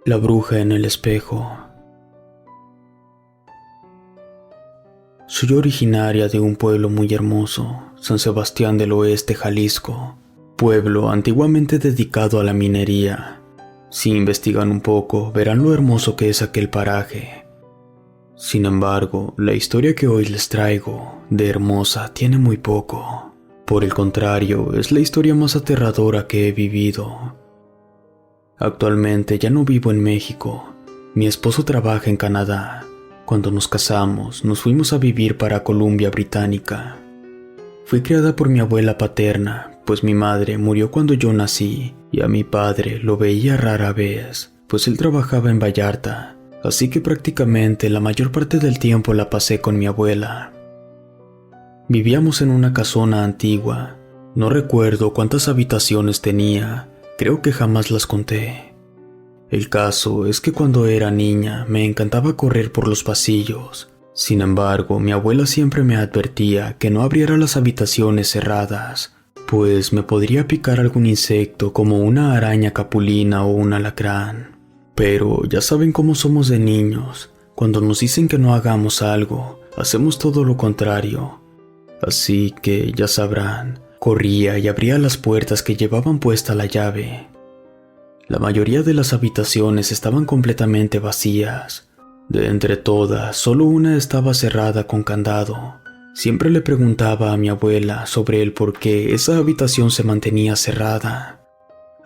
La bruja en el espejo. Soy originaria de un pueblo muy hermoso, San Sebastián del Oeste, Jalisco, pueblo antiguamente dedicado a la minería. Si investigan un poco, verán lo hermoso que es aquel paraje. Sin embargo, la historia que hoy les traigo, de hermosa, tiene muy poco. Por el contrario, es la historia más aterradora que he vivido. Actualmente ya no vivo en México. Mi esposo trabaja en Canadá. Cuando nos casamos, nos fuimos a vivir para Columbia Británica. Fui criada por mi abuela paterna, pues mi madre murió cuando yo nací, y a mi padre lo veía rara vez, pues él trabajaba en Vallarta, así que prácticamente la mayor parte del tiempo la pasé con mi abuela. Vivíamos en una casona antigua. No recuerdo cuántas habitaciones tenía. Creo que jamás las conté. El caso es que cuando era niña me encantaba correr por los pasillos. Sin embargo, mi abuela siempre me advertía que no abriera las habitaciones cerradas, pues me podría picar algún insecto como una araña capulina o un alacrán. Pero ya saben cómo somos de niños. Cuando nos dicen que no hagamos algo, hacemos todo lo contrario. Así que ya sabrán. Corría y abría las puertas que llevaban puesta la llave. La mayoría de las habitaciones estaban completamente vacías. De entre todas, solo una estaba cerrada con candado. Siempre le preguntaba a mi abuela sobre el por qué esa habitación se mantenía cerrada,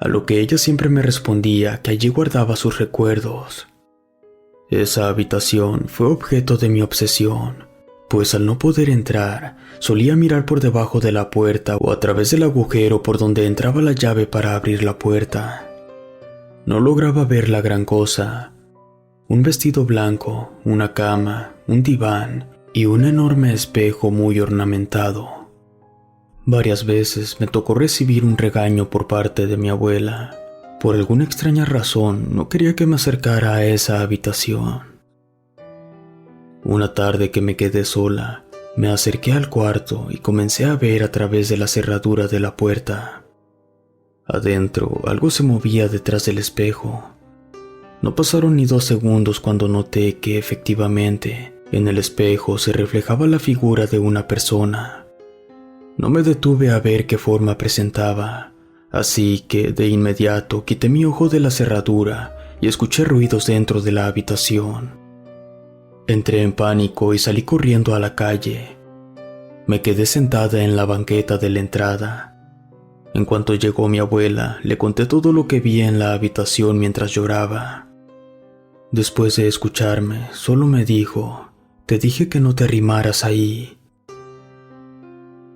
a lo que ella siempre me respondía que allí guardaba sus recuerdos. Esa habitación fue objeto de mi obsesión, pues al no poder entrar, solía mirar por debajo de la puerta o a través del agujero por donde entraba la llave para abrir la puerta. No lograba ver la gran cosa: un vestido blanco, una cama, un diván y un enorme espejo muy ornamentado. Varias veces me tocó recibir un regaño por parte de mi abuela. Por alguna extraña razón, no quería que me acercara a esa habitación. Una tarde que me quedé sola, me acerqué al cuarto y comencé a ver a través de la cerradura de la puerta. Adentro, algo se movía detrás del espejo. No pasaron ni 2 segundos cuando noté que efectivamente, en el espejo se reflejaba la figura de una persona. No me detuve a ver qué forma presentaba, así que de inmediato quité mi ojo de la cerradura y escuché ruidos dentro de la habitación. Entré en pánico y salí corriendo a la calle. Me quedé sentada en la banqueta de la entrada. En cuanto llegó mi abuela, le conté todo lo que vi en la habitación mientras lloraba. Después de escucharme, solo me dijo: «Te dije que no te arrimaras ahí».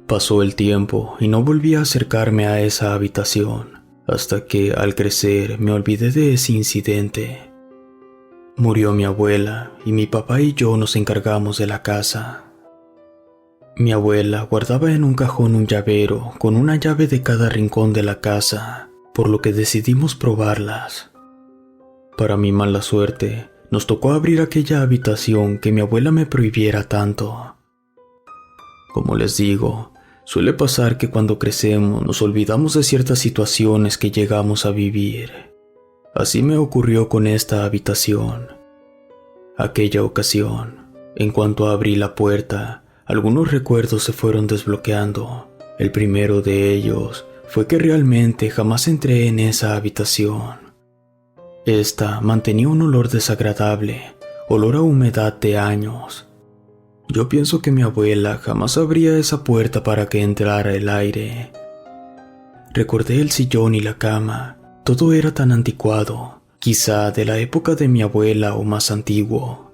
Pasó el tiempo y no volví a acercarme a esa habitación, hasta que, al crecer, me olvidé de ese incidente. Murió mi abuela y mi papá y yo nos encargamos de la casa. Mi abuela guardaba en un cajón un llavero con una llave de cada rincón de la casa, por lo que decidimos probarlas. Para mi mala suerte, nos tocó abrir aquella habitación que mi abuela me prohibiera tanto. Como les digo, suele pasar que cuando crecemos nos olvidamos de ciertas situaciones que llegamos a vivir. Así me ocurrió con esta habitación. Aquella ocasión, en cuanto abrí la puerta, algunos recuerdos se fueron desbloqueando. El primero de ellos fue que realmente jamás entré en esa habitación. Esta mantenía un olor desagradable, olor a humedad de años. Yo pienso que mi abuela jamás abría esa puerta para que entrara el aire. Recordé el sillón y la cama. Todo era tan anticuado, quizá de la época de mi abuela o más antiguo.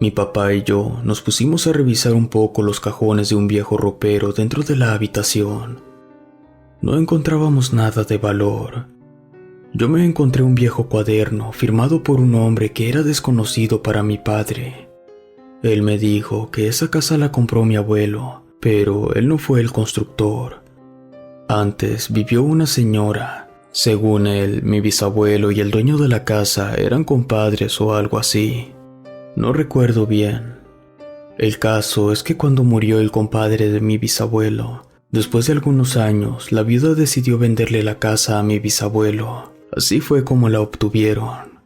Mi papá y yo nos pusimos a revisar un poco los cajones de un viejo ropero dentro de la habitación. No encontrábamos nada de valor. Yo me encontré un viejo cuaderno firmado por un hombre que era desconocido para mi padre. Él me dijo que esa casa la compró mi abuelo, pero él no fue el constructor. Antes vivió una señora. Según él, mi bisabuelo y el dueño de la casa eran compadres o algo así. No recuerdo bien. El caso es que cuando murió el compadre de mi bisabuelo, después de algunos años, la viuda decidió venderle la casa a mi bisabuelo. Así fue como la obtuvieron.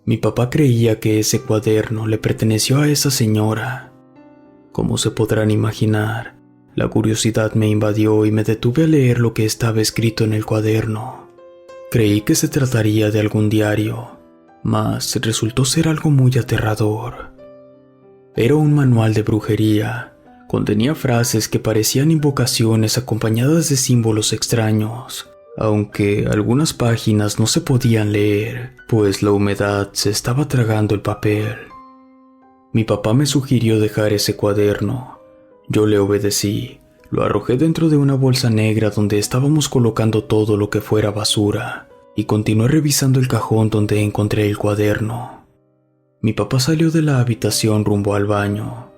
Mi papá creía que ese cuaderno le perteneció a esa señora. Como se podrán imaginar, la curiosidad me invadió y me detuve a leer lo que estaba escrito en el cuaderno. Creí que se trataría de algún diario, mas resultó ser algo muy aterrador. Era un manual de brujería. Contenía frases que parecían invocaciones acompañadas de símbolos extraños, aunque algunas páginas no se podían leer, pues la humedad se estaba tragando el papel. Mi papá me sugirió dejar ese cuaderno. Yo le obedecí. Lo arrojé dentro de una bolsa negra donde estábamos colocando todo lo que fuera basura, y continué revisando el cajón donde encontré el cuaderno. Mi papá salió de la habitación rumbo al baño.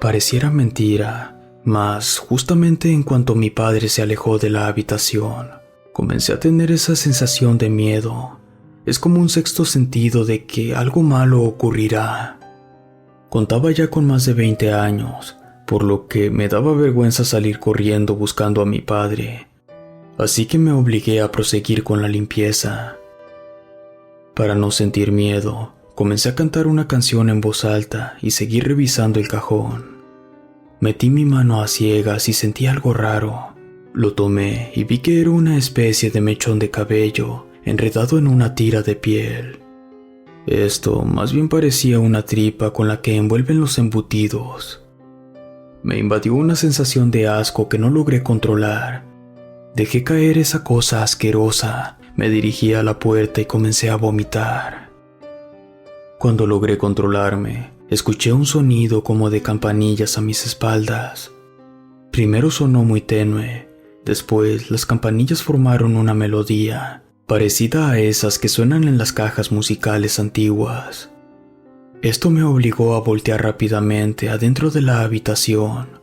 Pareciera mentira, mas justamente en cuanto mi padre se alejó de la habitación, comencé a tener esa sensación de miedo. Es como un sexto sentido de que algo malo ocurrirá. Contaba ya con más de 20 años, por lo que me daba vergüenza salir corriendo buscando a mi padre. Así que me obligué a proseguir con la limpieza. Para no sentir miedo, comencé a cantar una canción en voz alta y seguí revisando el cajón. Metí mi mano a ciegas y sentí algo raro. Lo tomé y vi que era una especie de mechón de cabello enredado en una tira de piel. Esto más bien parecía una tripa con la que envuelven los embutidos. Me invadió una sensación de asco que no logré controlar. Dejé caer esa cosa asquerosa, me dirigí a la puerta y comencé a vomitar. Cuando logré controlarme, escuché un sonido como de campanillas a mis espaldas. Primero sonó muy tenue, después las campanillas formaron una melodía, parecida a esas que suenan en las cajas musicales antiguas. Esto me obligó a voltear rápidamente adentro de la habitación.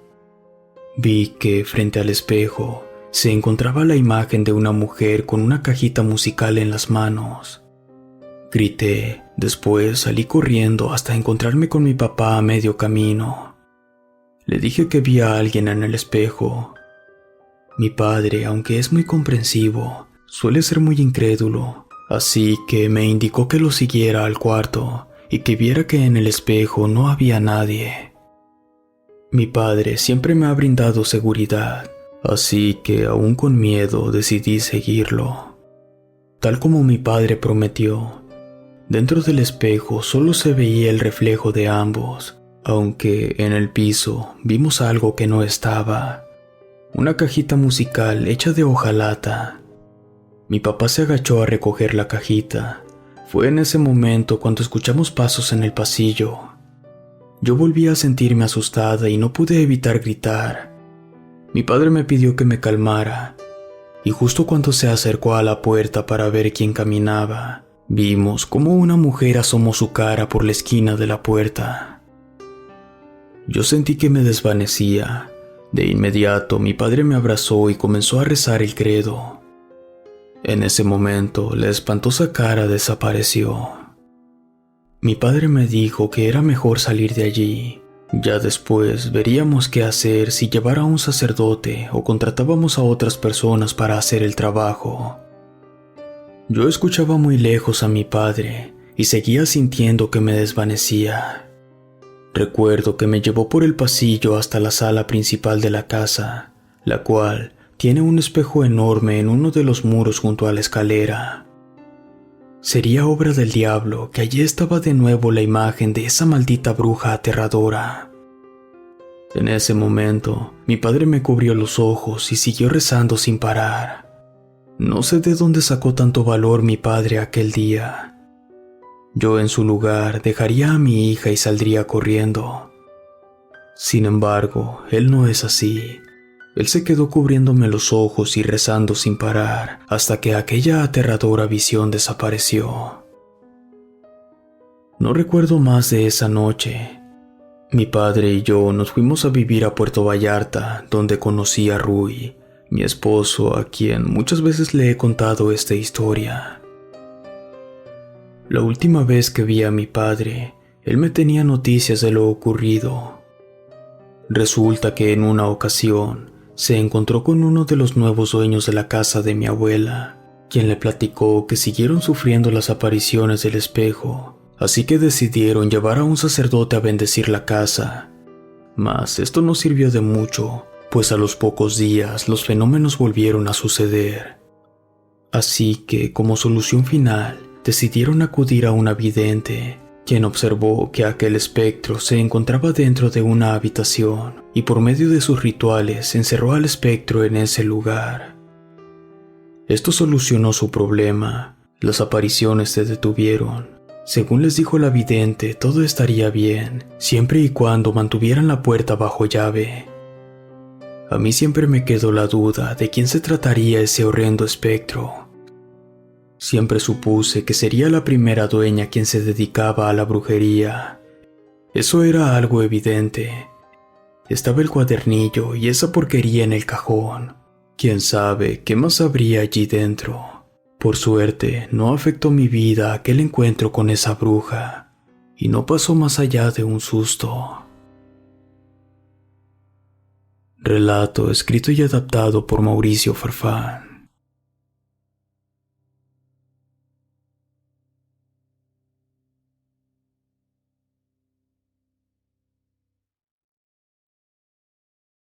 Vi que frente al espejo se encontraba la imagen de una mujer con una cajita musical en las manos. Grité, después salí corriendo hasta encontrarme con mi papá a medio camino. Le dije que vi a alguien en el espejo. Mi padre, aunque es muy comprensivo, suele ser muy incrédulo, así que me indicó que lo siguiera al cuarto y que viera que en el espejo no había nadie. Mi padre siempre me ha brindado seguridad, así que aún con miedo decidí seguirlo. Tal como mi padre prometió, dentro del espejo solo se veía el reflejo de ambos, aunque en el piso vimos algo que no estaba. Una cajita musical hecha de hojalata. Mi papá se agachó a recoger la cajita. Fue en ese momento cuando escuchamos pasos en el pasillo. Yo volví a sentirme asustada y no pude evitar gritar. Mi padre me pidió que me calmara, y justo cuando se acercó a la puerta para ver quién caminaba, vimos cómo una mujer asomó su cara por la esquina de la puerta. Yo sentí que me desvanecía. De inmediato mi padre me abrazó y comenzó a rezar el credo. En ese momento la espantosa cara desapareció. Mi padre me dijo que era mejor salir de allí. Ya después veríamos qué hacer, si llevar a un sacerdote o contratábamos a otras personas para hacer el trabajo. Yo escuchaba muy lejos a mi padre y seguía sintiendo que me desvanecía. Recuerdo que me llevó por el pasillo hasta la sala principal de la casa, la cual tiene un espejo enorme en uno de los muros junto a la escalera. Sería obra del diablo que allí estaba de nuevo la imagen de esa maldita bruja aterradora. En ese momento, mi padre me cubrió los ojos y siguió rezando sin parar. No sé de dónde sacó tanto valor mi padre aquel día. Yo en su lugar dejaría a mi hija y saldría corriendo. Sin embargo, él no es así. Él se quedó cubriéndome los ojos y rezando sin parar hasta que aquella aterradora visión desapareció. No recuerdo más de esa noche. Mi padre y yo nos fuimos a vivir a Puerto Vallarta, donde conocí a Rui, mi esposo, a quien muchas veces le he contado esta historia. La última vez que vi a mi padre, él me tenía noticias de lo ocurrido. Resulta que en una ocasión se encontró con uno de los nuevos dueños de la casa de mi abuela. quien le platicó que siguieron sufriendo las apariciones del espejo, así que decidieron llevar a un sacerdote a bendecir la casa. Mas esto no sirvió de mucho, pues a los pocos días los fenómenos volvieron a suceder. Así que, como solución final, decidieron acudir a una vidente, quien observó que aquel espectro se encontraba dentro de una habitación y por medio de sus rituales encerró al espectro en ese lugar. Esto solucionó su problema. Las apariciones se detuvieron. Según les dijo la vidente, todo estaría bien, siempre y cuando mantuvieran la puerta bajo llave. A mí siempre me quedó la duda de quién se trataría ese horrendo espectro. Siempre supuse que sería la primera dueña quien se dedicaba a la brujería. Eso era algo evidente. Estaba el cuadernillo y esa porquería en el cajón. ¿Quién sabe qué más habría allí dentro? Por suerte, no afectó mi vida aquel encuentro con esa bruja, y no pasó más allá de un susto. Relato escrito y adaptado por Mauricio Farfán.